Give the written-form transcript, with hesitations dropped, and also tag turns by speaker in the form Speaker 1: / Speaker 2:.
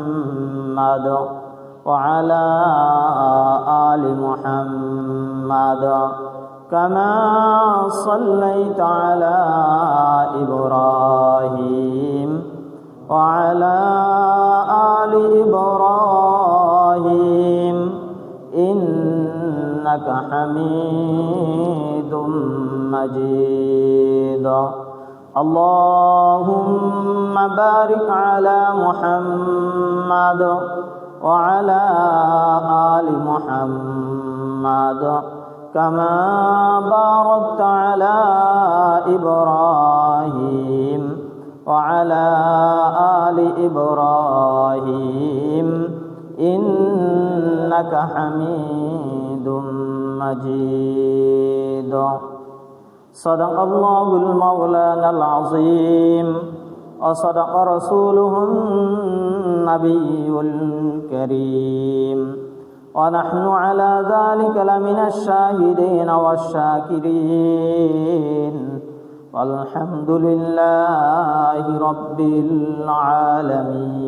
Speaker 1: محمد وعلى آل محمد كما صليت على إبراهيم وعلى آل إبراهيم إنك حميد مجيد اللهم بارك على محمد وعلى آل محمد كما باركت على إبراهيم وعلى آل إبراهيم إنك حميد مجيد صدق الله المولانا العظيم وصدق رسوله النبي الكريم ونحن على ذلك لمن الشاهدين والشاكرين والحمد لله رب العالمين